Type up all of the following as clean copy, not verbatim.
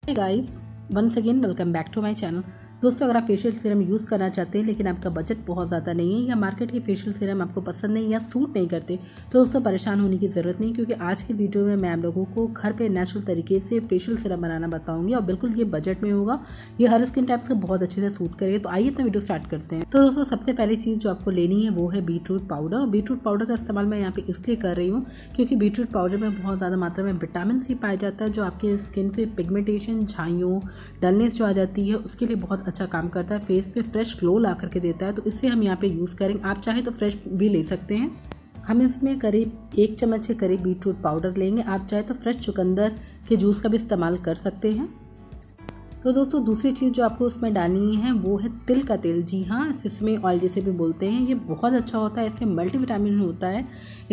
Hey guys, once again welcome back to my channel। दोस्तों, अगर आप फेशियल सीरम यूज़ करना चाहते हैं लेकिन आपका बजट बहुत ज़्यादा नहीं है या मार्केट के फेशियल सीरम आपको पसंद नहीं या सूट नहीं करते, तो दोस्तों परेशान होने की ज़रूरत नहीं, क्योंकि आज की वीडियो में मैं आप लोगों को घर पे नेचुरल तरीके से फेशियल सीरम बनाना बताऊंगी और बिल्कुल ये बजट में होगा। ये हर स्किन टाइप्स का बहुत अच्छे से सूट करेगा। तो आइए अपना वीडियो स्टार्ट करते हैं। तो दोस्तों, सबसे पहली चीज़ जो आपको लेनी है वो है बीटरूट पाउडर। बीटरूट पाउडर का इस्तेमाल मैं यहाँ पे इसलिए कर रही हूँ क्योंकि बीटरूट पाउडर में बहुत ज़्यादा मात्रा में विटामिन सी पाया जाता है, जो आपके स्किन पे पिगमेंटेशन, झाइयों, डलनेस जो आ जाती है उसके लिए बहुत अच्छा काम करता है। फेस पे फ्रेश ग्लो ला करके देता है, तो इससे हम यहाँ पे यूज़ करेंगे। आप चाहे तो फ्रेश भी ले सकते हैं। हम इसमें करीब 1 चम्मच के करीब बीटरूट पाउडर लेंगे। आप चाहे तो फ्रेश चुकंदर के जूस का भी इस्तेमाल कर सकते हैं। तो दोस्तों, दूसरी चीज़ जो आपको उसमें डालनी है वो है तिल का तेल। जी हाँ, इसमें ऑयल जिसे भी बोलते हैं। ये बहुत अच्छा होता है, इसमें मल्टीविटामिन होता है,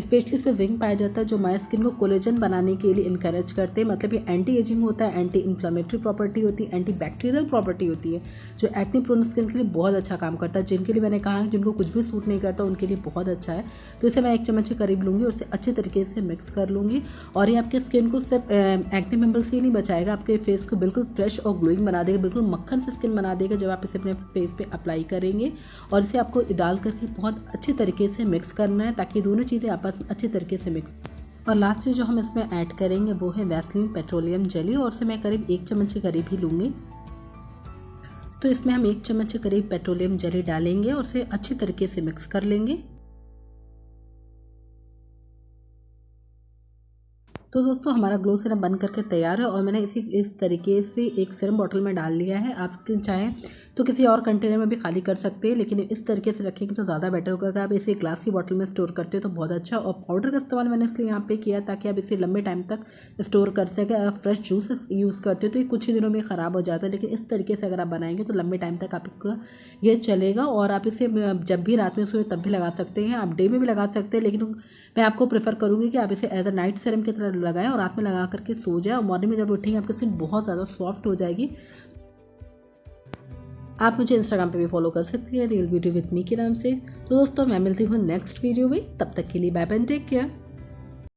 स्पेशली इसमें जिंक पाया जाता है, जो हमारे स्किन को कोलेजन बनाने के लिए इनकरेज करते हैं। मतलब ये एंटी एजिंग होता है, एंटी इन्फ्लेमेटरी प्रॉपर्टी होती है, एंटी बैक्टीरियल प्रॉपर्टी होती है, जो एक्ने प्रोन स्किन के लिए बहुत अच्छा काम करता है। जिनके लिए मैंने कहा जिनको कुछ भी सूट नहीं करता उनके लिए बहुत अच्छा है। तो इसे मैं 1 चम्मच के करीब लूँगी और इसे अच्छे तरीके से मिक्स कर लूँगी। और ये आपके स्किन को सिर्फ एक्ने पिंपल्स से ही नहीं बचाएगा, आपके फेस को बिल्कुल फ्रेश और ग्लोइंग बना देगा, बिल्कुल मक्खन से स्किन बना देगा जब आप इसे अपने फेस पे अप्लाई करेंगे। और इसे आपको डाल करके बहुत अच्छे तरीके से मिक्स करना है ताकि दोनों चीज़ें आपस में अच्छे तरीके से मिक्स। और लास्ट से जो हम इसमें ऐड करेंगे वो है वैसलीन पेट्रोलियम जेली, और इसे मैं करीब 1 चम्मच के करीब ही लूँगी। तो इसमें हम 1 चम्मच के करीब पेट्रोलियम जेली डालेंगे और इसे अच्छी तरीके से मिक्स कर लेंगे। तो दोस्तों, हमारा ग्लो सीरम बन करके तैयार है और मैंने इस तरीके से एक सीरम बॉटल में डाल लिया है। आप चाहें तो किसी और कंटेनर में भी खाली कर सकते हैं, लेकिन इस तरीके से रखेंगे तो ज़्यादा बेटर होगा। अगर आप इसे ग्लास की बॉटल में स्टोर करते हैं तो बहुत अच्छा। और पाउडर का इस्तेमाल मैंने इसलिए यहाँ पे किया ताकि आप इसे लंबे टाइम तक स्टोर कर सकें। अगर फ्रेश जूस यूज़ करते हो तो ये कुछ ही दिनों में ख़राब हो जाता है, लेकिन इस तरीके से अगर आप बनाएंगे तो लंबे टाइम तक आपका ये चलेगा। और आप इसे जब भी रात में सोए तब भी लगा सकते हैं, आप डे में भी लगा सकते हैं, लेकिन मैं आपको प्रेफर करूँगी कि आप इसे एज अ नाइट सीरम की तरह लगाएं और रात में लगा करके सो जाए। और मॉर्निंग में जब उठेंगे आपकी स्किन बहुत ज़्यादा सॉफ्ट हो जाएगी। आप मुझे इंस्टाग्राम पे भी फॉलो कर सकती है, रियल ब्यूटी विद मी के नाम से। तो दोस्तों, मैं मिलती हूँ नेक्स्ट वीडियो में। तब तक के लिए बाय बाय, टेक केयर।